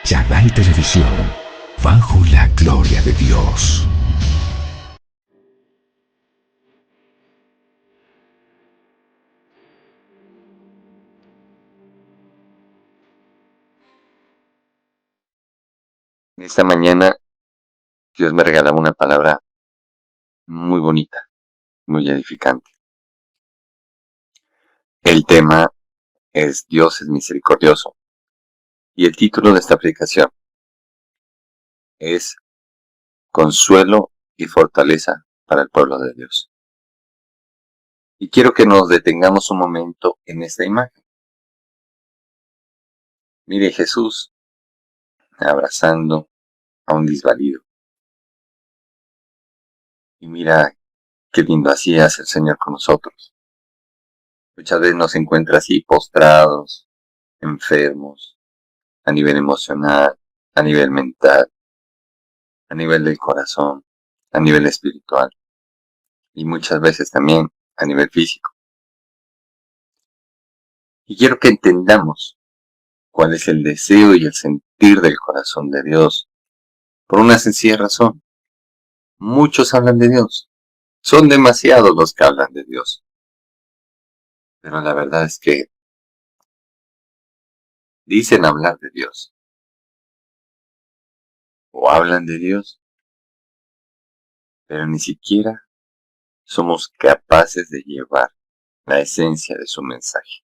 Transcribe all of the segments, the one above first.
Channel Televisión, bajo la gloria de Dios. Esta mañana Dios me regalaba una palabra muy bonita, muy edificante. El tema es Dios es misericordioso y el título de esta predicación es Consuelo y fortaleza para el pueblo de Dios. Y quiero que nos detengamos un momento en esta imagen. Mire Jesús abrazando a un desvalido. Y mira qué lindo así hace el Señor con nosotros. Muchas veces nos encuentra así postrados, enfermos, a nivel emocional, a nivel mental, a nivel del corazón, a nivel espiritual y muchas veces también a nivel físico. Y quiero que entendamos cuál es el deseo y el sentir del corazón de Dios por una sencilla razón. Muchos hablan de Dios. Son demasiados los que hablan de Dios. Pero la verdad es que dicen hablar de Dios o hablan de Dios, pero ni siquiera somos capaces de llevar la esencia de su mensaje.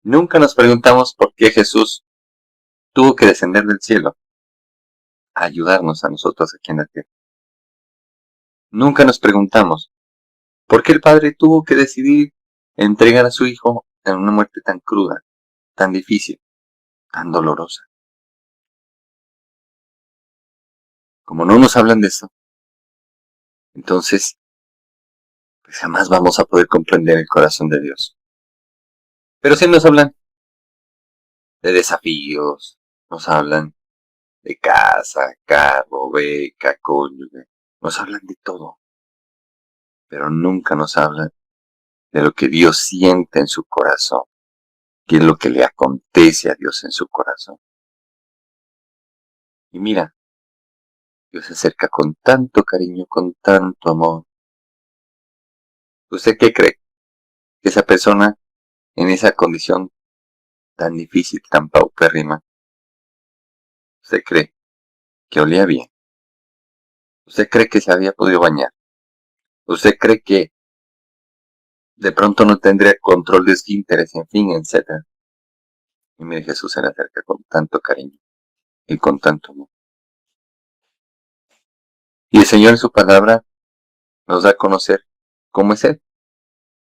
Nunca nos preguntamos por qué Jesús tuvo que descender del cielo a ayudarnos a nosotros aquí en la tierra. Nunca nos preguntamos por qué el Padre tuvo que decidir entregar a su Hijo en una muerte tan cruda, tan difícil, tan dolorosa. Como no nos hablan de eso, entonces pues jamás vamos a poder comprender el corazón de Dios. Pero sí nos hablan de desafíos, nos hablan de casa, carro, beca, cónyuge, nos hablan de todo, pero nunca nos hablan de lo que Dios siente en su corazón, qué es lo que le acontece a Dios en su corazón. Y mira, Dios se acerca con tanto cariño, con tanto amor. ¿Usted qué cree? Que esa persona en esa condición tan difícil, tan paupérrima, ¿usted cree que olía bien? ¿Usted cree que se había podido bañar? ¿Usted cree que de pronto no tendría control de esfínteres, en fin, etcétera? Y mire, Jesús se le acerca con tanto cariño y con tanto amor. Y el Señor en su palabra nos da a conocer cómo es Él.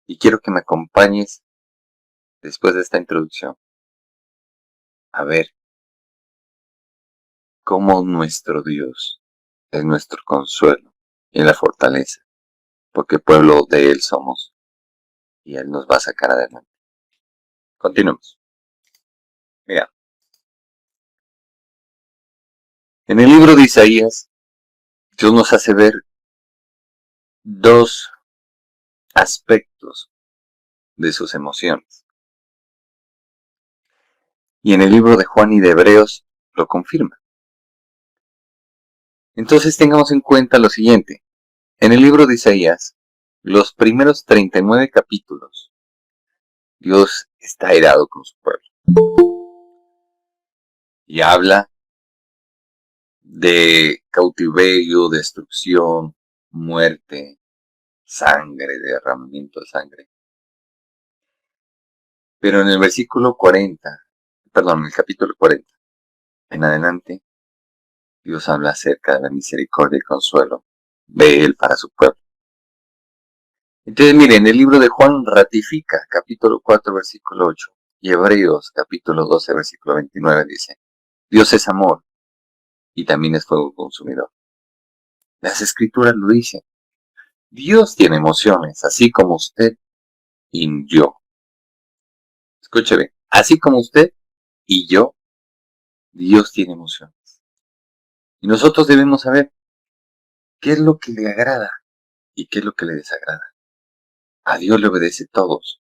Y quiero que me acompañes después de esta introducción a ver cómo nuestro Dios es nuestro consuelo y la fortaleza, porque pueblo de Él somos y Él nos va a sacar adelante. Continuemos. Mira, en el libro de Isaías, Dios nos hace ver dos aspectos de sus emociones. Y en el libro de Juan y de Hebreos lo confirma. Entonces tengamos en cuenta lo siguiente. En el libro de Isaías, los primeros 39 capítulos, Dios está airado con su pueblo. Y habla de cautiverio, destrucción, muerte, sangre, derramamiento de sangre. Pero en el versículo 40, en el capítulo 40, en adelante, Dios habla acerca de la misericordia y consuelo de Él para su pueblo. Entonces, miren, el libro de Juan ratifica, capítulo 4, versículo 8, y Hebreos, capítulo 12, versículo 29, dice, Dios es amor y también es fuego consumidor. Las escrituras lo dicen. Dios tiene emociones, así como usted y yo. Escúcheme, así como usted y yo, Dios tiene emociones. Y nosotros debemos saber qué es lo que le agrada y qué es lo que le desagrada. A Dios le obedece todos.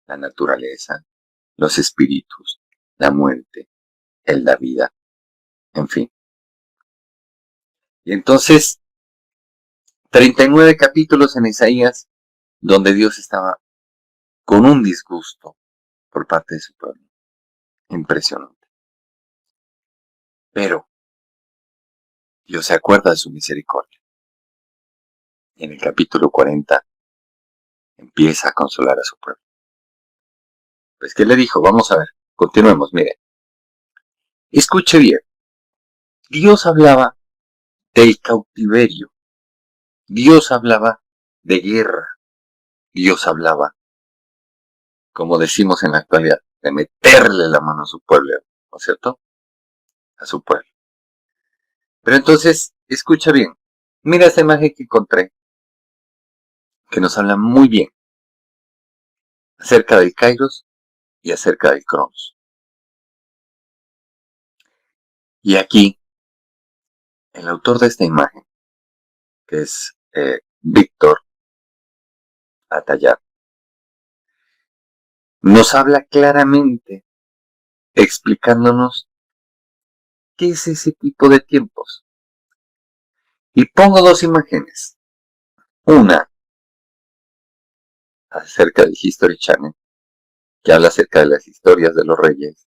La naturaleza, los espíritus, la muerte, Él da vida, en fin. Y entonces, 39 capítulos en Isaías, donde Dios estaba con un disgusto por parte de su pueblo. Impresionante. Pero Dios se acuerda de su misericordia. Y en el capítulo 40 empieza a consolar a su pueblo. Pues, ¿qué le dijo? Vamos a ver, continuemos, mire. Escuche bien. Dios hablaba del cautiverio. Dios hablaba de guerra. Dios hablaba, como decimos en la actualidad, de meterle la mano a su pueblo, ¿no es cierto? A su pueblo. Pero entonces, escucha bien. Mira esta imagen que encontré, que nos habla muy bien acerca del Kairos y acerca del Cronos. Y aquí, el autor de esta imagen, que es Víctor Atayar, nos habla claramente explicándonos qué es ese tipo de tiempos. Y pongo dos imágenes. Una acerca del History Channel, que habla acerca de las historias de los reyes.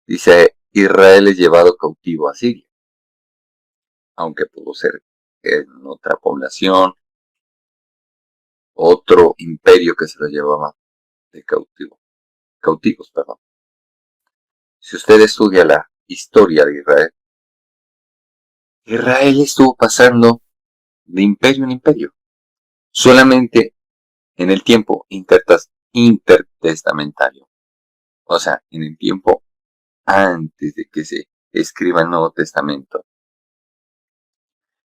Dice, Israel es llevado cautivo a Siria, aunque pudo ser en otra población, otro imperio que se lo llevaba de cautivos, perdón. Si usted estudia la historia de Israel, Israel estuvo pasando de imperio en imperio, solamente en el tiempo intertestamentario, o sea, en el tiempo antes de que se escriba el Nuevo Testamento.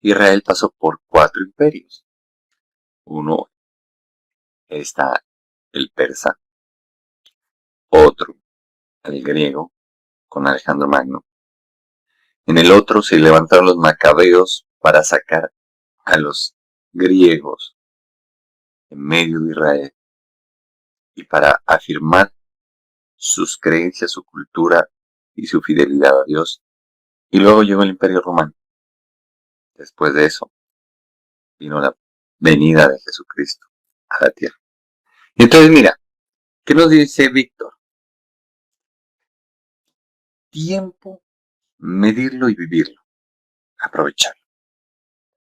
Israel pasó por 4 imperios. Uno está el persa, otro el griego, con Alejandro Magno. En el otro se levantaron los macabeos para sacar a los griegos en medio de Israel y para afirmar sus creencias, su cultura y su fidelidad a Dios. Y luego llegó el Imperio Romano. Después de eso vino la venida de Jesucristo a la tierra. Y entonces mira, ¿qué nos dice Víctor? Tiempo, medirlo y vivirlo, aprovecharlo.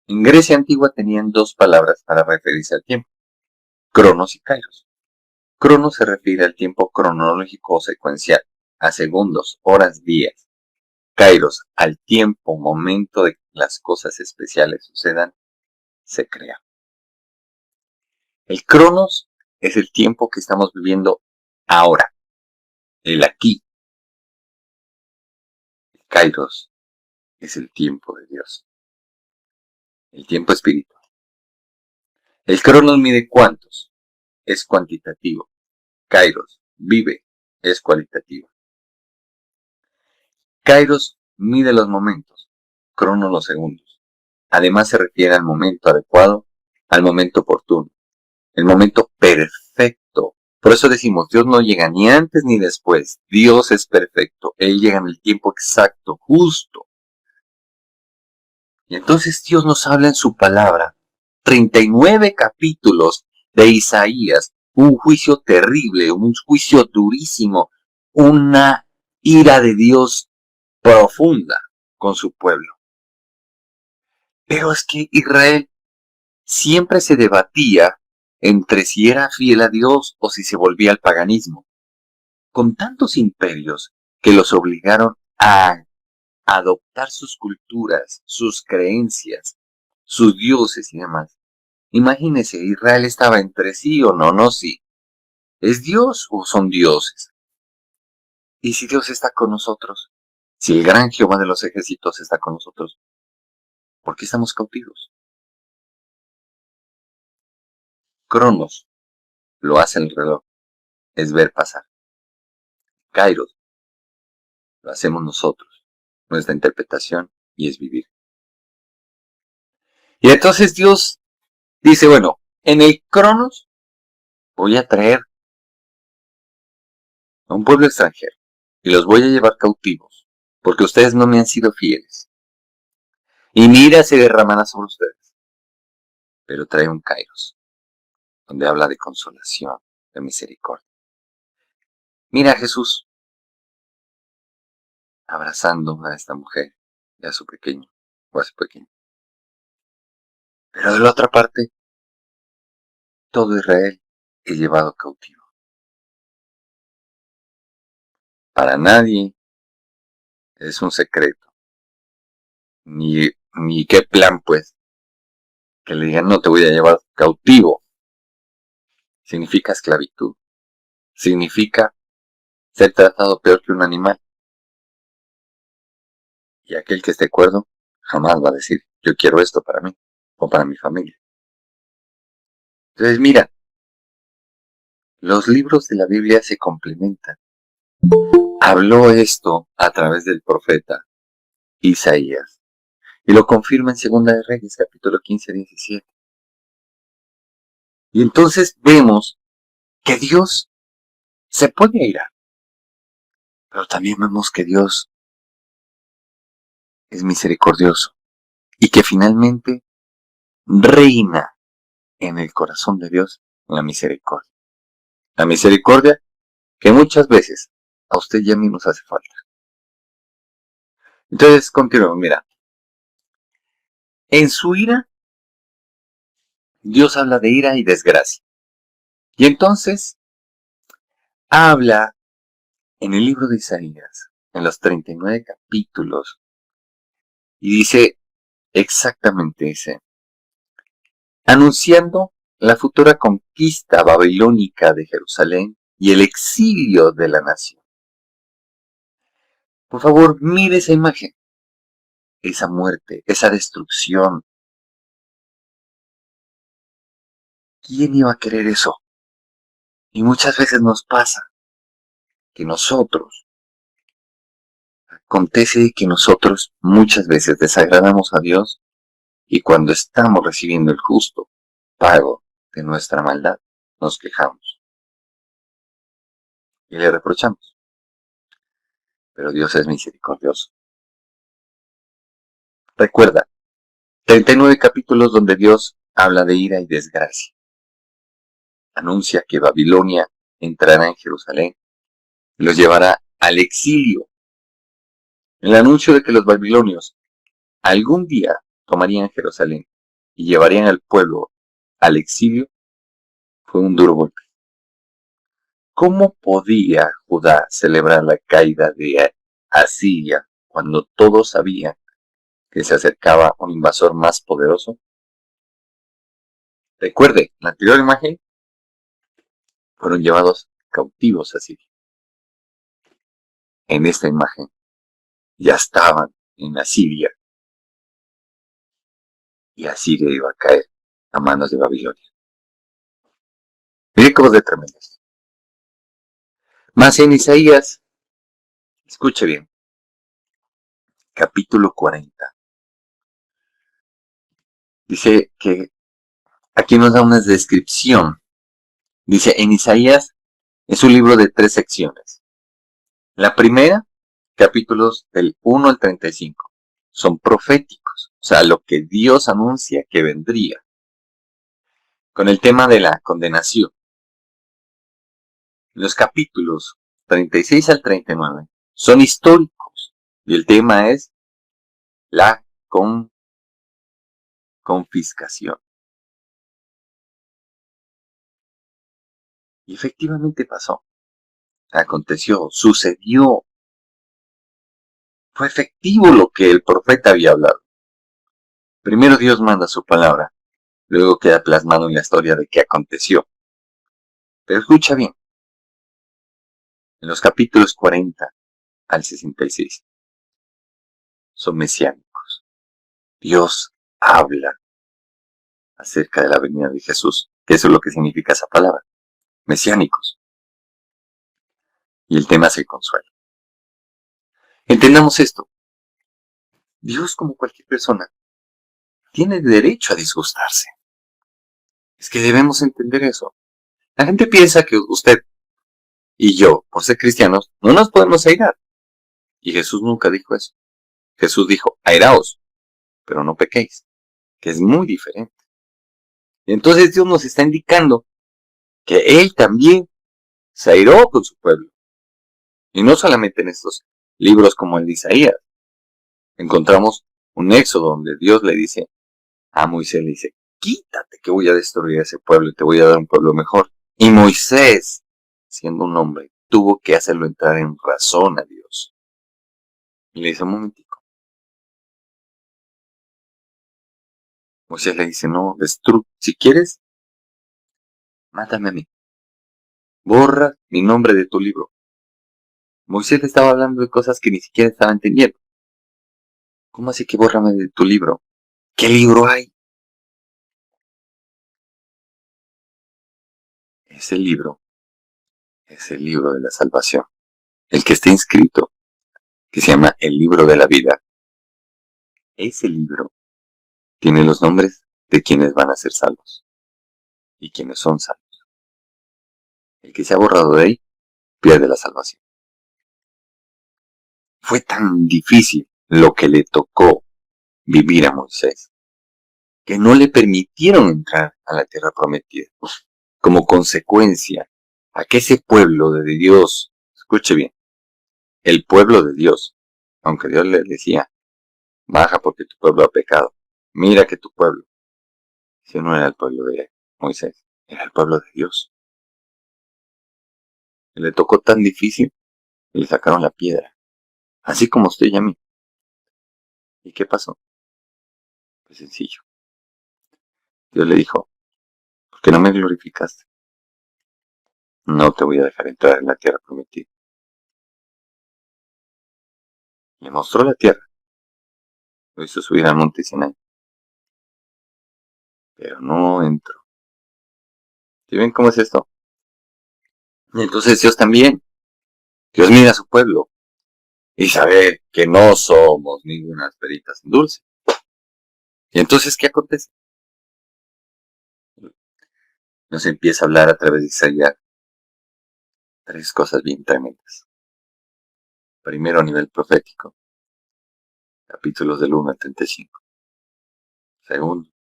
En Grecia antigua tenían 2 palabras para referirse al tiempo, cronos y kairos. Cronos se refiere al tiempo cronológico o secuencial, a segundos, horas, días. Kairos, al tiempo, momento de que las cosas especiales sucedan, se crea. El cronos es el tiempo que estamos viviendo ahora, el aquí. El kairos es el tiempo de Dios, el tiempo espiritual. El cronos mide cuántos, es cuantitativo. Kairos, vive, es cualitativo. Kairos mide los momentos, cronos los segundos. Además se refiere al momento adecuado, al momento oportuno, el momento perfecto. Por eso decimos, Dios no llega ni antes ni después. Dios es perfecto. Él llega en el tiempo exacto, justo. Y entonces Dios nos habla en su palabra. 39 capítulos de Isaías. Un juicio terrible, un juicio durísimo. Una ira de Dios profunda con su pueblo. Pero es que Israel siempre se debatía entre si era fiel a Dios o si se volvía al paganismo, con tantos imperios que los obligaron a adoptar sus culturas, sus creencias, sus dioses y demás. Imagínense, Israel estaba entre sí o no, no sí. ¿Es Dios o son dioses? ¿Y si Dios está con nosotros? Si el gran Jehová de los ejércitos está con nosotros, ¿por qué estamos cautivos? Cronos lo hace el reloj, es ver pasar. Kairos lo hacemos nosotros, nuestra interpretación, y es vivir. Y entonces Dios dice, bueno, en el Cronos voy a traer a un pueblo extranjero. y los voy a llevar cautivos, porque ustedes no me han sido fieles. Y mi ira se derramará sobre ustedes. Pero trae un kairos, donde habla de consolación, de misericordia. Mira a Jesús abrazando a esta mujer y a su pequeño, o a su pequeño. Pero de la otra parte, todo Israel es llevado cautivo. Para nadie es un secreto, ni qué plan, pues, que le digan, no te voy a llevar cautivo. Significa esclavitud. Significa ser tratado peor que un animal. Y aquel que esté cuerdo jamás va a decir, yo quiero esto para mí o para mi familia. Entonces, mira, los libros de la Biblia se complementan. Habló esto a través del profeta Isaías. Y lo confirma en Segunda de Reyes, capítulo 15-17. Y entonces vemos que Dios se puede irar. Pero también vemos que Dios es misericordioso. Y que finalmente reina en el corazón de Dios la misericordia. La misericordia que muchas veces a usted y a mí nos hace falta. Entonces, continuamos, mira. En su ira, Dios habla de ira y desgracia. Y entonces, habla en el libro de Isaías, en los 39 capítulos, y dice exactamente ese, anunciando la futura conquista babilónica de Jerusalén y el exilio de la nación. Por favor, mire esa imagen, esa muerte, esa destrucción. ¿Quién iba a querer eso? Y muchas veces nos pasa que acontece que nosotros muchas veces desagradamos a Dios y cuando estamos recibiendo el justo pago de nuestra maldad, nos quejamos y le reprochamos. Pero Dios es misericordioso. Recuerda, 39 capítulos donde Dios habla de ira y desgracia. Anuncia que Babilonia entrará en Jerusalén y los llevará al exilio. El anuncio de que los babilonios algún día tomarían Jerusalén y llevarían al pueblo al exilio fue un duro golpe. ¿Cómo podía Judá celebrar la caída de Asiria cuando todos sabían que se acercaba un invasor más poderoso? Recuerde, la anterior imagen fueron llevados cautivos a Siria. En esta imagen ya estaban en Asiria y Asiria iba a caer a manos de Babilonia. Mire cómo de tremendo esto. Más en Isaías, escuche bien, capítulo 40. Dice que aquí nos da una descripción. Dice, en Isaías es un libro de 3 secciones. La primera, capítulos del 1 al 35, son proféticos, o sea, lo que Dios anuncia que vendría, con el tema de la condenación. Los capítulos 36 al 39 son históricos y el tema es la confiscación. Y efectivamente pasó, aconteció, sucedió. Fue efectivo lo que el profeta había hablado. Primero Dios manda su palabra, luego queda plasmado en la historia de qué aconteció. Pero escucha bien, en los capítulos 40 al 66 son mesiánicos. Dios habla acerca de la venida de Jesús, que eso es lo que significa esa palabra, mesiánicos. Y el tema es el consuelo. Entendamos esto. Dios, como cualquier persona, tiene derecho a disgustarse. Es que debemos entender eso. La gente piensa que usted y yo, por ser cristianos, no nos podemos airar. Y Jesús nunca dijo eso. Jesús dijo, airaos, pero no pequéis, que es muy diferente. Y entonces Dios nos está indicando que Él también se airó con su pueblo. Y no solamente en estos libros como el de Isaías. Encontramos un éxodo donde Dios le dice a Moisés, le dice, quítate que voy a destruir a ese pueblo y te voy a dar un pueblo mejor. Y Moisés, siendo un hombre, tuvo que hacerlo entrar en razón a Dios. Y le dice, un momentico. Moisés le dice, no, si quieres, mátame a mí. Borra mi nombre de tu libro. Moisés le estaba hablando de cosas que ni siquiera estaba entendiendo. ¿Cómo así que bórrame de tu libro? ¿Qué libro hay? Ese libro es el libro de la salvación. El que está inscrito, que se llama el libro de la vida. Ese libro tiene los nombres de quienes van a ser salvos y quienes son salvos. El que se ha borrado de ahí pierde la salvación. Fue tan difícil lo que le tocó vivir a Moisés que no le permitieron entrar a la tierra prometida. Como consecuencia a que ese pueblo de Dios, escuche bien, el pueblo de Dios, aunque Dios le decía, baja porque tu pueblo ha pecado, mira que tu pueblo, ese no era el pueblo de Moisés, era el pueblo de Dios. Le tocó tan difícil que le sacaron la piedra, así como usted y a mí. ¿Y qué pasó? Pues sencillo. Dios le dijo, ¿por qué no me glorificaste? No te voy a dejar entrar en la tierra prometida. Le mostró la tierra, lo hizo subir al monte Sinai, pero no entró. ¿Sí ven cómo es esto? Y entonces Dios también, Dios mira a su pueblo y sabe que no somos ningunas peritas en dulce. Y entonces, ¿qué acontece? Nos empieza a hablar a través de Isaías tres cosas bien tremendas. Primero, a nivel profético, capítulos del 1 al 35. Segundo,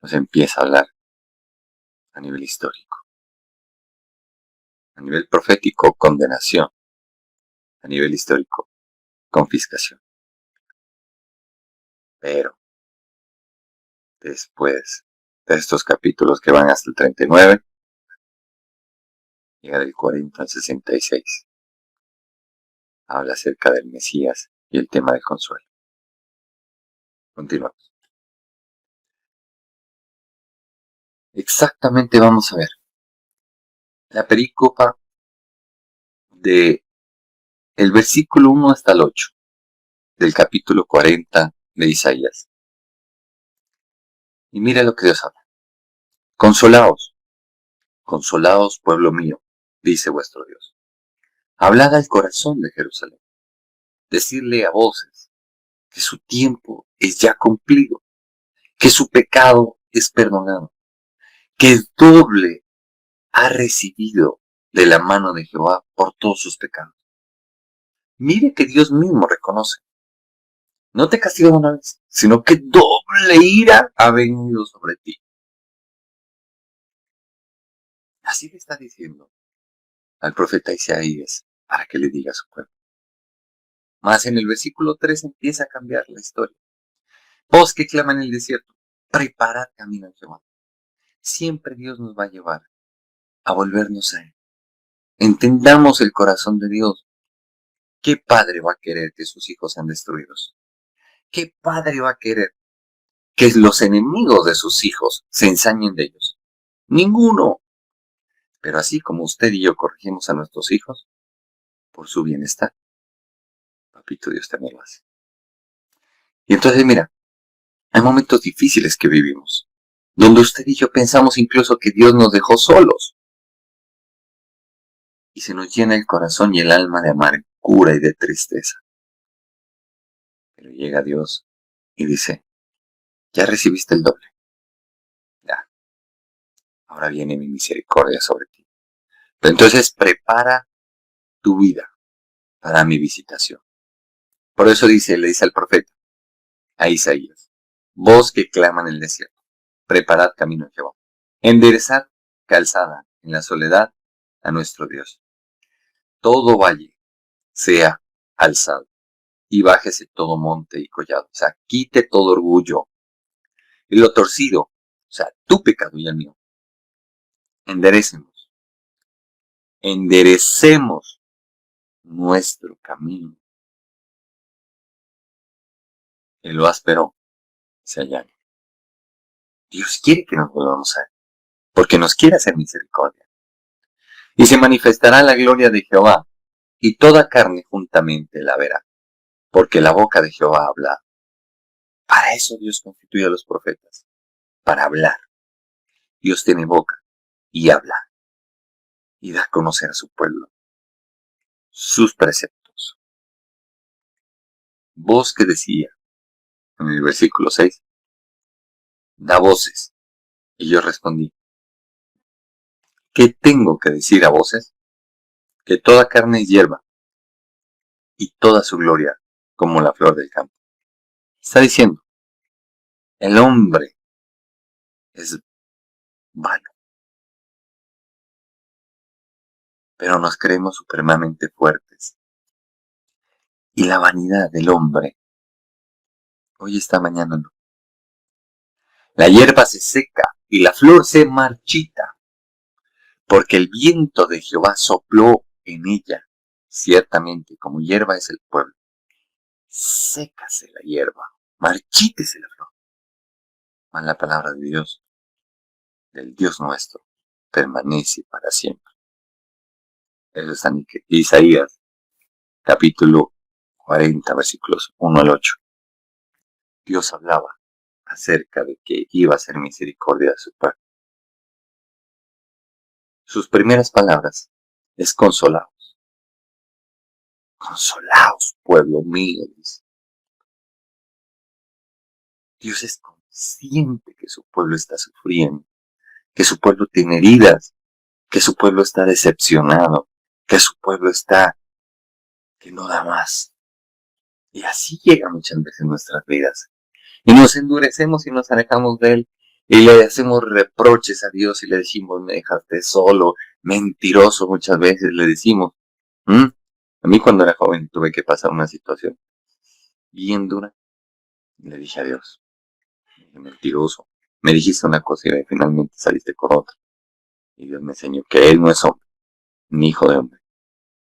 nos empieza a hablar a nivel histórico. A nivel profético, condenación. A nivel histórico, confiscación. Pero, después de estos capítulos que van hasta el 39, llega del 40 al 66. Habla acerca del Mesías y el tema del consuelo. Continuamos. Exactamente vamos a ver la perícopa de el versículo 1 hasta el 8 del capítulo 40 de Isaías. Y mira lo que Dios habla. Consolaos, consolaos pueblo mío, dice vuestro Dios. Hablad al corazón de Jerusalén. Decirle a voces que su tiempo es ya cumplido, que su pecado es perdonado, que el doble ha recibido de la mano de Jehová por todos sus pecados. Mire que Dios mismo reconoce. No te castiga una vez, sino que doble ira ha venido sobre ti. Así le está diciendo al profeta Isaías para que le diga a su pueblo. Más en el versículo 3 empieza a cambiar la historia. Vos que claman en el desierto, preparad camino a Jehová. Siempre Dios nos va a llevar a volvernos a Él. Entendamos el corazón de Dios. ¿Qué padre va a querer que sus hijos sean destruidos? ¿Qué padre va a querer que los enemigos de sus hijos se ensañen de ellos? Ninguno. Pero así como usted y yo corregimos a nuestros hijos, por su bienestar, papito Dios también lo hace. Y entonces mira, hay momentos difíciles que vivimos, donde usted y yo pensamos incluso que Dios nos dejó solos. Y se nos llena el corazón y el alma de amargura y de tristeza. Pero llega Dios y dice, ya recibiste el doble. Ya. Ahora viene mi misericordia sobre ti. Entonces prepara tu vida para mi visitación. Por eso le dice al profeta, a Isaías, voz que clama en el desierto, preparad camino en Jehová, enderezad calzada en la soledad a nuestro Dios. Todo valle sea alzado y bájese todo monte y collado. O sea, quite todo orgullo y lo torcido, o sea, tu pecado y el mío. Enderecemos nuestro camino. En lo áspero se allana. Dios quiere que nos volvamos a él, porque nos quiere hacer misericordia. Y se manifestará la gloria de Jehová, y toda carne juntamente la verá, porque la boca de Jehová habla. Para eso Dios constituye a los profetas, para hablar. Dios tiene boca y habla, y da a conocer a su pueblo sus preceptos. Voz que decía, en el versículo 6, da voces. Y yo respondí, ¿qué tengo que decir a voces? Que toda carne es hierba, y toda su gloria como la flor del campo. Está diciendo, el hombre es vano, pero nos creemos supremamente fuertes. Y la vanidad del hombre, hoy está, mañana no. La hierba se seca y la flor se marchita, porque el viento de Jehová sopló en ella. Ciertamente, como hierba es el pueblo, sécase la hierba, marchítese la flor. Mas la palabra de Dios, del Dios nuestro, permanece para siempre. Eso está en Isaías, capítulo 40, versículos 1 al 8. Dios hablaba acerca de que iba a hacer misericordia de su pueblo. Sus primeras palabras es consolaos. Consolaos, pueblo mío, dice. Dios es consciente que su pueblo está sufriendo, que su pueblo tiene heridas, que su pueblo está decepcionado, que su pueblo está que no da más. Y así llega muchas veces nuestras vidas. Y nos endurecemos y nos alejamos de Él. Y le hacemos reproches a Dios y le decimos, me dejaste solo, mentiroso muchas veces le decimos. A mí cuando era joven tuve que pasar una situación bien dura. Y le dije a Dios, mentiroso, me dijiste una cosa y finalmente saliste con otra. Y Dios me enseñó que Él no es hombre, ni hijo de hombre,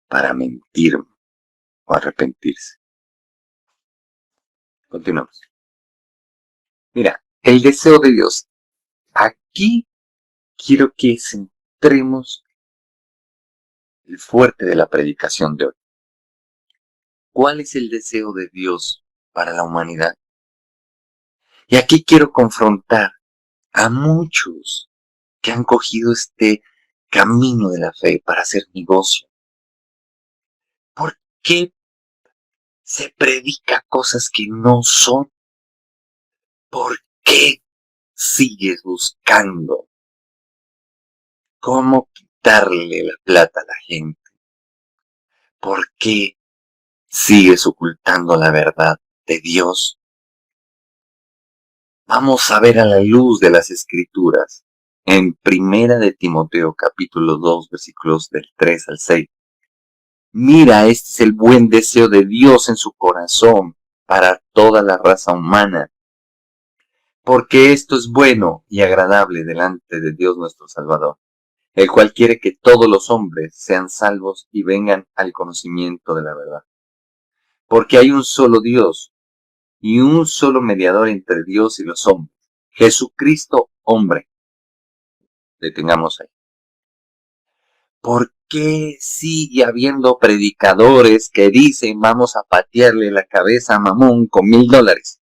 para mentirme o arrepentirse. Continuamos. Mira, el deseo de Dios. Aquí quiero que centremos el fuerte de la predicación de hoy. ¿Cuál es el deseo de Dios para la humanidad? Y aquí quiero confrontar a muchos que han cogido este camino de la fe para hacer negocio. ¿Por qué se predica cosas que no son? ¿Por qué sigues buscando cómo quitarle la plata a la gente? ¿Por qué sigues ocultando la verdad de Dios? Vamos a ver a la luz de las Escrituras en Primera de Timoteo capítulo 2 versículos del 3 al 6. Mira, este es el buen deseo de Dios en su corazón para toda la raza humana, porque esto es bueno y agradable delante de Dios nuestro Salvador, el cual quiere que todos los hombres sean salvos y vengan al conocimiento de la verdad. Porque hay un solo Dios y un solo mediador entre Dios y los hombres, Jesucristo hombre. Detengamos ahí. ¿Por qué sigue habiendo predicadores que dicen vamos a patearle la cabeza a Mamón con $1000?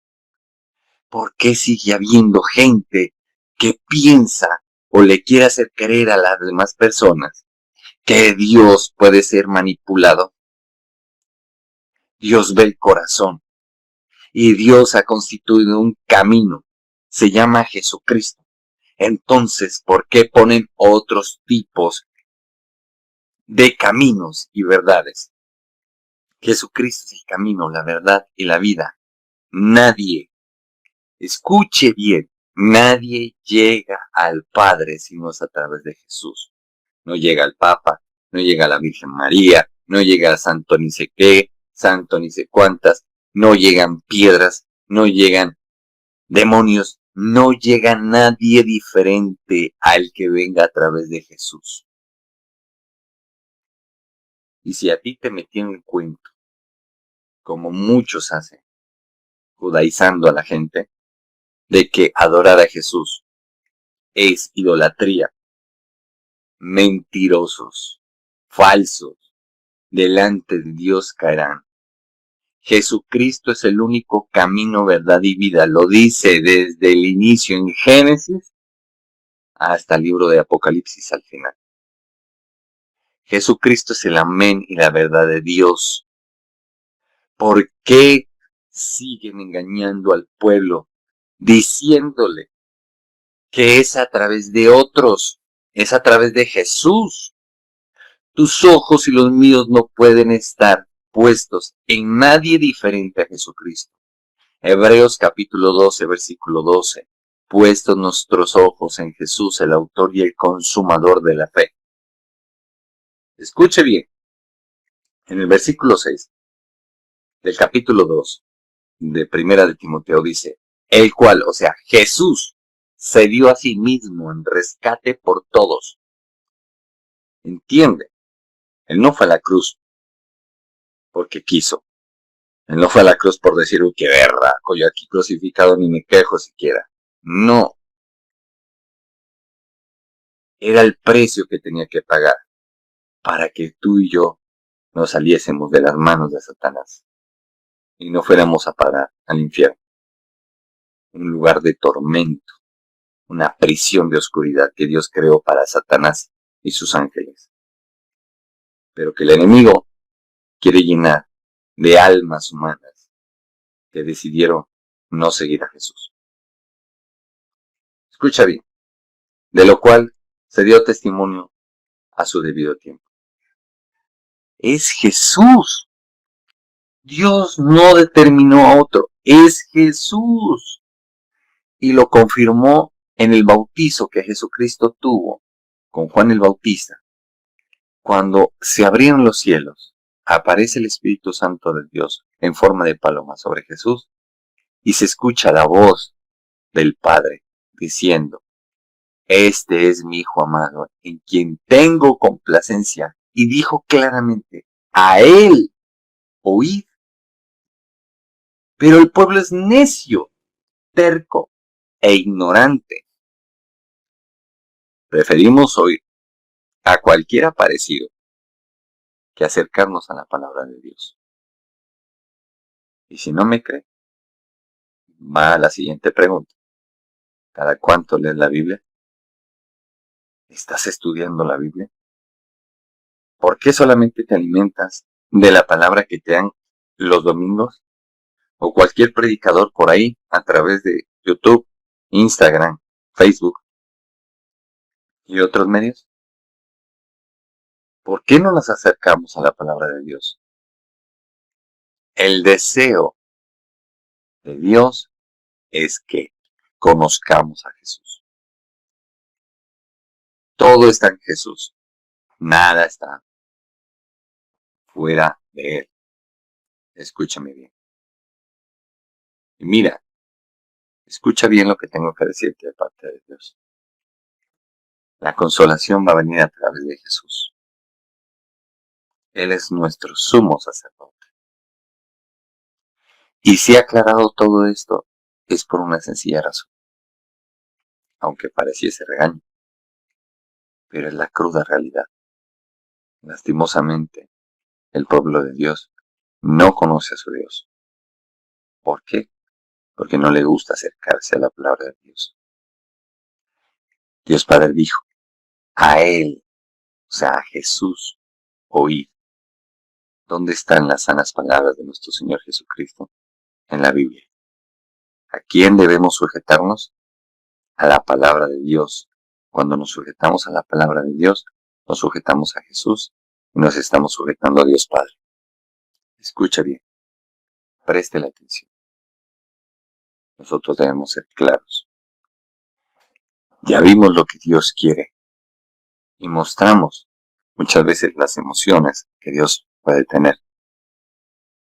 ¿Por qué sigue habiendo gente que piensa o le quiere hacer creer a las demás personas que Dios puede ser manipulado? Dios ve el corazón y Dios ha constituido un camino. Se llama Jesucristo. Entonces, ¿por qué ponen otros tipos de caminos y verdades. Jesucristo es el camino, la verdad y la vida. Nadie, escuche bien, nadie llega al Padre si no es a través de Jesús. No llega al Papa, no llega a la Virgen María, no llega a santo ni sé qué, santo ni sé cuántas, no llegan piedras, no llegan demonios, no llega nadie diferente al que venga a través de Jesús. Y si a ti te metieron el cuento, como muchos hacen, judaizando a la gente, de que adorar a Jesús es idolatría, mentirosos, falsos, delante de Dios caerán. Jesucristo es el único camino, verdad y vida. Lo dice desde el inicio en Génesis hasta el libro de Apocalipsis al final. Jesucristo es el amén y la verdad de Dios. ¿Por qué siguen engañando al pueblo diciéndole que es a través de otros? Es a través de Jesús. Tus ojos y los míos no pueden estar puestos en nadie diferente a Jesucristo. Hebreos capítulo 12, versículo 12. Puestos nuestros ojos en Jesús, el autor y el consumador de la fe. Escuche bien. En el versículo 6 del capítulo 2 de Primera de Timoteo dice, el cual, o sea, Jesús, se dio a sí mismo en rescate por todos. ¿Entiende? Él no fue a la cruz porque quiso. Él no fue a la cruz por decir, uy, qué berraco, yo aquí crucificado ni me quejo siquiera. No. Era el precio que tenía que pagar para que tú y yo nos saliésemos de las manos de Satanás y no fuéramos a parar al infierno. Un lugar de tormento, una prisión de oscuridad que Dios creó para Satanás y sus ángeles. Pero que el enemigo quiere llenar de almas humanas que decidieron no seguir a Jesús. Escucha bien, de lo cual se dio testimonio a su debido tiempo. Es Jesús. Dios no determinó a otro, es Jesús. Y lo confirmó en el bautizo que Jesucristo tuvo con Juan el Bautista. Cuando se abrieron los cielos, aparece el Espíritu Santo de Dios en forma de paloma sobre Jesús y se escucha la voz del Padre diciendo, este es mi Hijo amado, en quien tengo complacencia. Y dijo claramente, a él oíd. Pero el pueblo es necio, terco e ignorante. Preferimos oír a cualquiera parecido que acercarnos a la palabra de Dios. Y si no me cree, va a la siguiente pregunta. ¿Cada cuánto lees la Biblia? ¿Estás estudiando la Biblia? ¿Por qué solamente te alimentas de la palabra que te dan los domingos? O cualquier predicador por ahí a través de YouTube, Instagram, Facebook y otros medios. ¿Por qué no nos acercamos a la palabra de Dios? El deseo de Dios es que conozcamos a Jesús. Todo está en Jesús. Nada está fuera de Él. Escúchame bien. Y mira, escucha bien lo que tengo que decirte de parte de Dios. La consolación va a venir a través de Jesús. Él es nuestro sumo sacerdote. Y si he aclarado todo esto, es por una sencilla razón. Aunque pareciese regaño, pero es la cruda realidad. Lastimosamente, el pueblo de Dios no conoce a su Dios. ¿Por qué? Porque no le gusta acercarse a la palabra de Dios. Dios Padre dijo, a Él, o sea, a Jesús, oíd. ¿Dónde están las sanas palabras de nuestro Señor Jesucristo? En la Biblia. ¿A quién debemos sujetarnos? A la palabra de Dios. Cuando nos sujetamos a la palabra de Dios, nos sujetamos a Jesús y nos estamos sujetando a Dios Padre. Escucha bien, preste la atención. Nosotros debemos ser claros. Ya vimos lo que Dios quiere y mostramos muchas veces las emociones que Dios puede tener,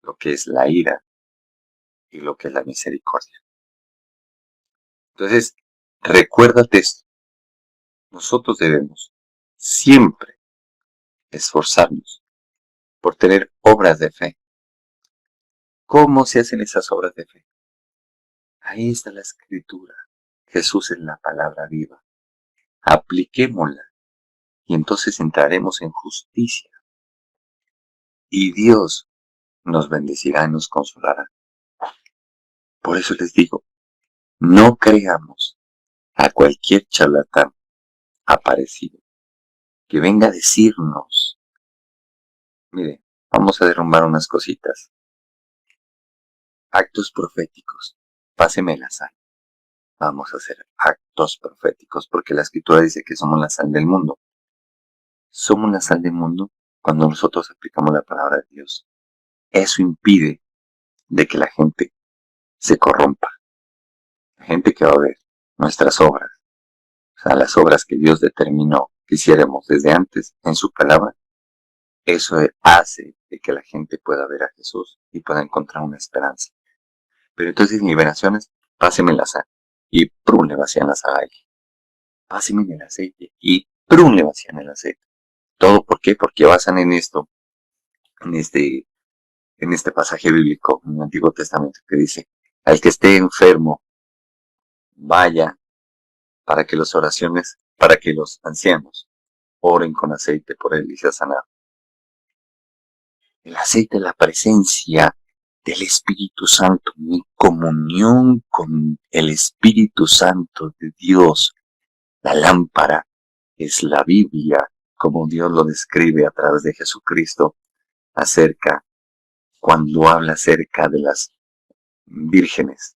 lo que es la ira y lo que es la misericordia. Entonces, recuérdate esto. Nosotros debemos siempre esforzarnos por tener obras de fe. ¿Cómo se hacen esas obras de fe? Ahí está la Escritura. Jesús es la palabra viva. Apliquémosla y entonces entraremos en justicia. Y Dios nos bendecirá y nos consolará. Por eso les digo, no creamos a cualquier charlatán aparecido que venga a decirnos, mire, vamos a derrumbar unas cositas. Actos proféticos, páseme la sal. Vamos a hacer actos proféticos porque la Escritura dice que somos la sal del mundo. Somos la sal del mundo cuando nosotros aplicamos la palabra de Dios. Eso impide de que la gente se corrompa. La gente que va a ver nuestras obras, o sea, las obras que Dios determinó que hiciéramos desde antes en su palabra, eso hace de que la gente pueda ver a Jesús y pueda encontrar una esperanza. Pero entonces en liberaciones, páseme la sal y prun le vacían la sal a alguien. Páseme en el aceite y prun le vacían el aceite. ¿Todo por qué? Porque basan en esto, en este pasaje bíblico en el Antiguo Testamento que dice, al que esté enfermo, vaya para que los ancianos oren con aceite por él y sea sanado. El aceite es la presencia del Espíritu Santo, mi comunión con el Espíritu Santo de Dios. La lámpara es la Biblia, como Dios lo describe a través de Jesucristo, cuando habla acerca de las vírgenes,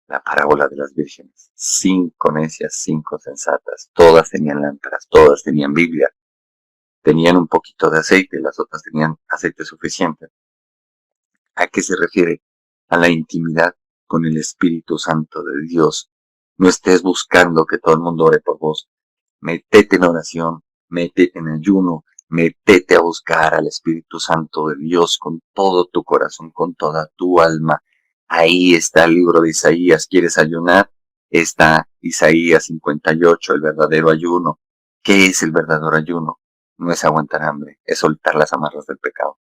la parábola de las vírgenes. 5 necias, 5 sensatas, todas tenían lámparas, todas tenían Biblia, tenían un poquito de aceite, las otras tenían aceite suficiente. ¿A qué se refiere? A la intimidad con el Espíritu Santo de Dios. No estés buscando que todo el mundo ore por vos. Métete en oración, métete en ayuno, métete a buscar al Espíritu Santo de Dios con todo tu corazón, con toda tu alma. Ahí está el libro de Isaías. ¿Quieres ayunar? Está Isaías 58, el verdadero ayuno. ¿Qué es el verdadero ayuno? No es aguantar hambre, es soltar las amarras del pecado.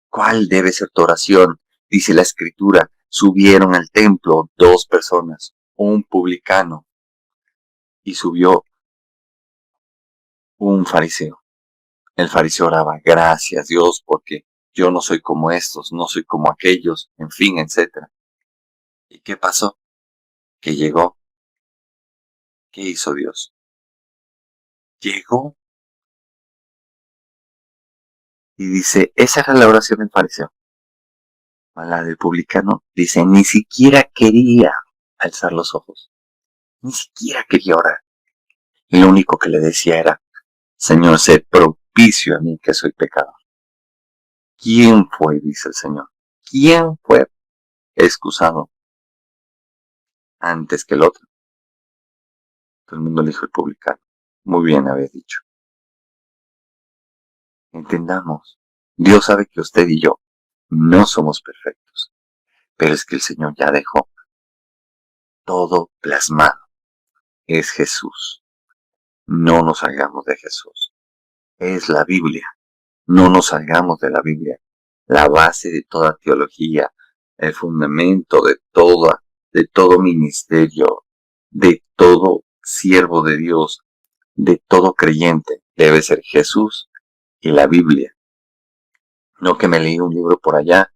¿Cuál debe ser tu oración? Dice la Escritura, subieron al templo 2 personas, un publicano y subió un fariseo. El fariseo oraba, gracias Dios, porque yo no soy como estos, no soy como aquellos, en fin, etc. ¿Y qué pasó? Que llegó. ¿Qué hizo Dios? Llegó y dice, esa era la oración del fariseo. La del publicano dice, ni siquiera quería alzar los ojos, ni siquiera quería orar. Y lo único que le decía era, Señor, sé propicio a mí que soy pecador. ¿Quién fue, dice el Señor? ¿Quién fue excusado antes que el otro? Todo el mundo le dijo el publicano. Muy bien habéis dicho. Entendamos, Dios sabe que usted y yo no somos perfectos, pero es que el Señor ya dejó todo plasmado. Es Jesús. No nos salgamos de Jesús. Es la Biblia. No nos salgamos de la Biblia. La base de toda teología, el fundamento de todo ministerio, de todo siervo de Dios, de todo creyente, debe ser Jesús y la Biblia. No que me leí un libro por allá,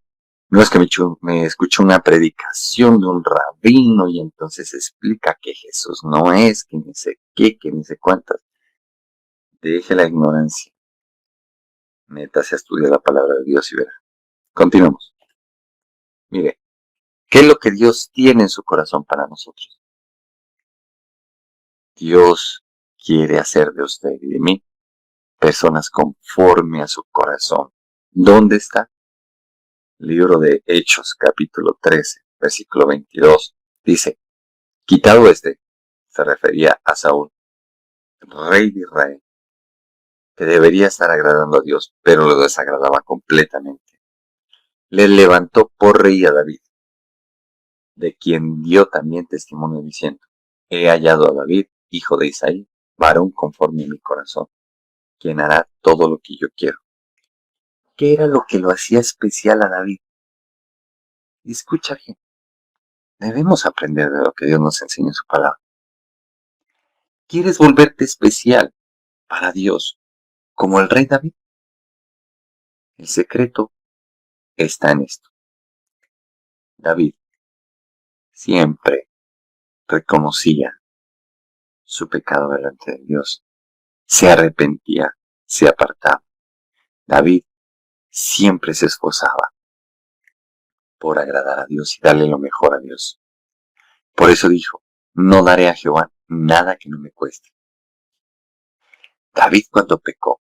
no es que me escuché una predicación de un rabino y entonces explica que Jesús no es, que ni sé qué, que ni sé cuántas. Deje la ignorancia. Métase a estudiar la palabra de Dios y verá. Continuamos. Mire, ¿qué es lo que Dios tiene en su corazón para nosotros? Dios quiere hacer de usted y de mí personas conforme a su corazón. ¿Dónde está? Libro de Hechos, capítulo 13, versículo 22. Dice, quitado se refería a Saúl, rey de Israel, que debería estar agradando a Dios, pero lo desagradaba completamente. Le levantó por rey a David, de quien dio también testimonio diciendo, he hallado a David, hijo de Isaí, varón conforme a mi corazón, quien hará todo lo que yo quiero. ¿Qué era lo que lo hacía especial a David? Y escucha bien, debemos aprender de lo que Dios nos enseña en su palabra. ¿Quieres volverte especial para Dios como el rey David? El secreto está en esto. David siempre reconocía su pecado delante de Dios, se arrepentía, se apartaba. David siempre se esforzaba por agradar a Dios y darle lo mejor a Dios. Por eso dijo, no daré a Jehová nada que no me cueste. David cuando pecó,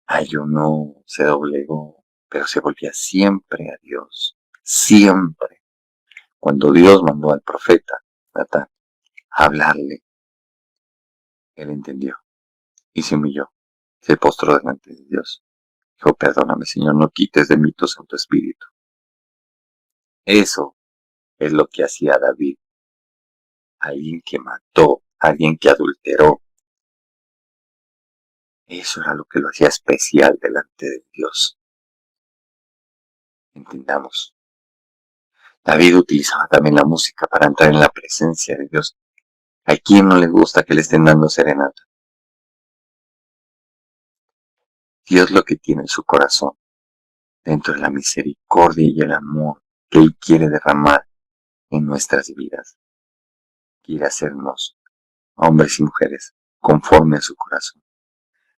ayunó, se doblegó, pero se volvía siempre a Dios, siempre. Cuando Dios mandó al profeta Natán a hablarle, él entendió y se humilló, se postró delante de Dios. Dijo, perdóname, Señor, no quites de mí tu Santo Espíritu. Eso es lo que hacía David, alguien que mató, alguien que adulteró. Eso era lo que lo hacía especial delante de Dios. Entendamos. David utilizaba también la música para entrar en la presencia de Dios. ¿A quién no le gusta que le estén dando serenata? Dios lo que tiene en su corazón, dentro de la misericordia y el amor que Él quiere derramar en nuestras vidas. Quiere hacernos hombres y mujeres conforme a su corazón.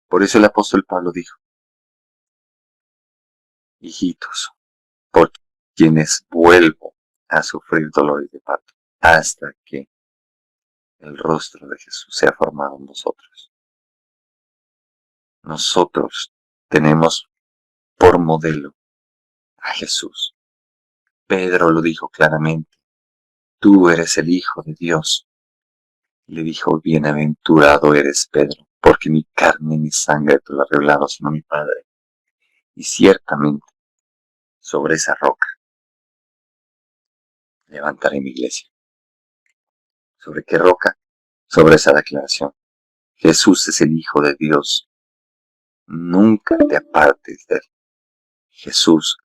Por eso el apóstol Pablo dijo, hijitos, por quienes vuelvo a sufrir dolores de parto, hasta que el rostro de Jesús sea formado en vosotros. Nosotros tenemos por modelo a Jesús. Pedro lo dijo claramente, tú eres el Hijo de Dios. Le dijo, bienaventurado eres Pedro, porque ni carne ni sangre te lo ha revelado, sino mi Padre. Y ciertamente, sobre esa roca, levantaré mi iglesia. ¿Sobre qué roca? Sobre esa declaración. Jesús es el Hijo de Dios. Nunca te apartes de él. Jesús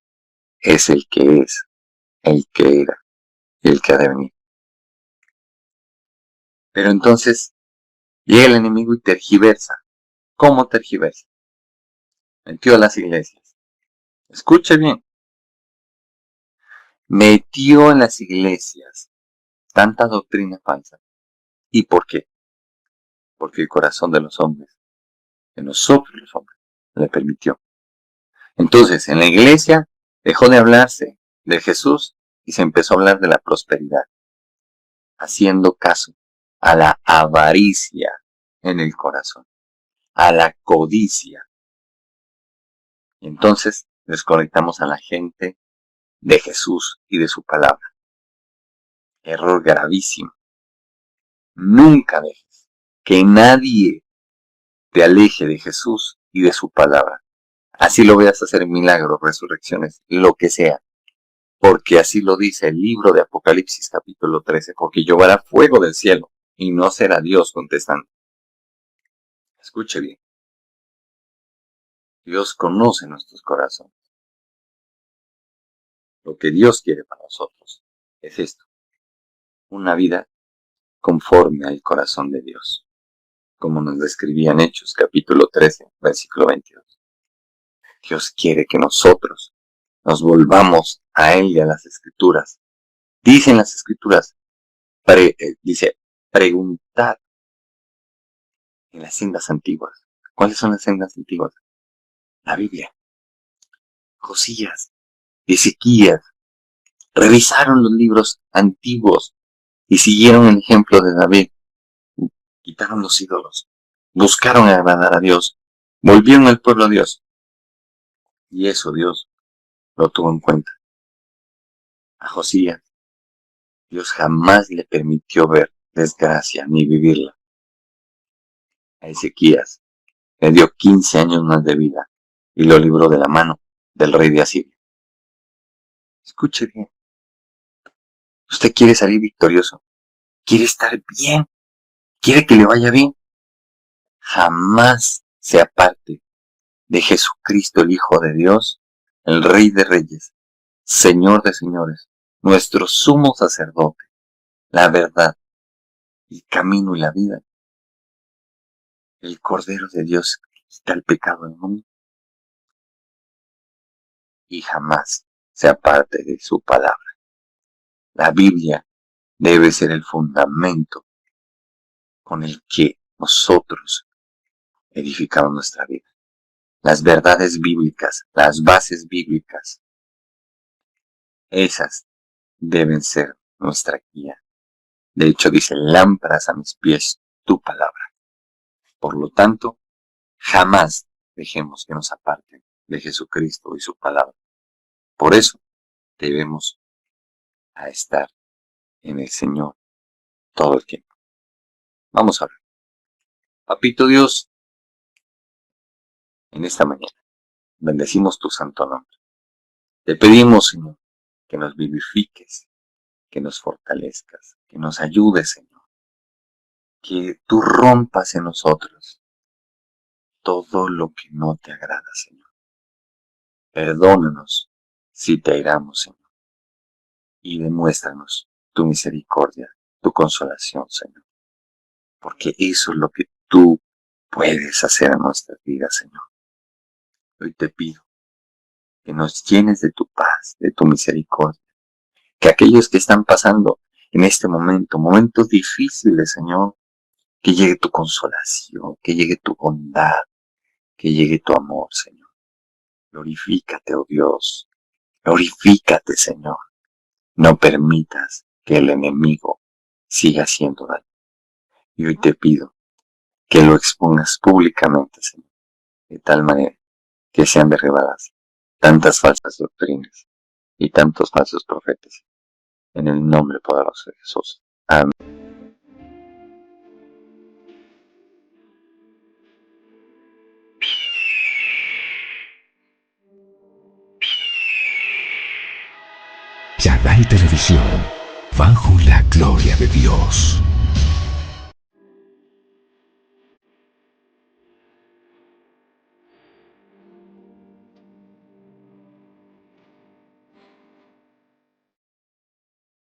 es, el que era y el que ha de venir. Pero entonces llega el enemigo y tergiversa. ¿Cómo tergiversa? Metió a las iglesias. Escuche bien. Metió en las iglesias tanta doctrina falsa. ¿Y por qué? Porque el corazón de los hombres, de nosotros los hombres, le permitió. Entonces, en la iglesia dejó de hablarse de Jesús y se empezó a hablar de la prosperidad, haciendo caso a la avaricia en el corazón, a la codicia. Y entonces desconectamos a la gente de Jesús y de su palabra. Error gravísimo. Nunca dejes que nadie te aleje de Jesús y de su palabra. Así lo veas hacer milagros, resurrecciones, lo que sea. Porque así lo dice el libro de Apocalipsis capítulo 13, porque lloverá fuego del cielo y no será Dios contestando. Escuche bien. Dios conoce nuestros corazones. Lo que Dios quiere para nosotros es esto. Una vida conforme al corazón de Dios. Como nos describía en Hechos capítulo 13, versículo 22. Dios quiere que nosotros nos volvamos a Él y a las Escrituras. Dicen las Escrituras, dice, preguntad en las sendas antiguas. ¿Cuáles son las sendas antiguas? La Biblia. Josías, Ezequías, revisaron los libros antiguos y siguieron el ejemplo de David. Quitaron los ídolos, buscaron agradar a Dios Volvieron al pueblo a Dios. Y eso Dios lo tuvo en cuenta. A Josías, Dios jamás le permitió ver desgracia ni vivirla. A Ezequías le dio 15 años más de vida y lo libró de la mano del rey de Asiria. Escuche bien. Usted quiere salir victorioso, quiere estar bien, quiere que le vaya bien. Jamás se aparte de Jesucristo, el Hijo de Dios, el Rey de Reyes, Señor de Señores, nuestro sumo sacerdote, la verdad, el camino y la vida, el Cordero de Dios que quita el pecado del mundo. Y jamás se aparte de su palabra. La Biblia debe ser el fundamento con el que nosotros edificamos nuestra vida. Las verdades bíblicas, las bases bíblicas, esas deben ser nuestra guía. De hecho, dice, lámparas a mis pies tu palabra. Por lo tanto, jamás dejemos que nos aparten de Jesucristo y su palabra. Por eso debemos a estar en el Señor todo el tiempo. Vamos a ver. Papito Dios, en esta mañana bendecimos tu santo nombre. Te pedimos, Señor, que nos vivifiques, que nos fortalezcas, que nos ayudes, Señor. Que tú rompas en nosotros todo lo que no te agrada, Señor. Perdónanos si te airamos, Señor. Y demuéstranos tu misericordia, tu consolación, Señor. Porque eso es lo que tú puedes hacer en nuestras vidas, Señor. Hoy te pido que nos llenes de tu paz, de tu misericordia. Que aquellos que están pasando en este momento, momentos difíciles, Señor, que llegue tu consolación, que llegue tu bondad, que llegue tu amor, Señor. Glorifícate, oh Dios. Glorifícate, Señor. No permitas que el enemigo siga haciendo daño. Y hoy te pido que lo expongas públicamente, Señor, de tal manera que sean derribadas tantas falsas doctrinas y tantos falsos profetas. En el nombre poderoso de Jesús. Amén. Chagall Televisión, bajo la gloria de Dios.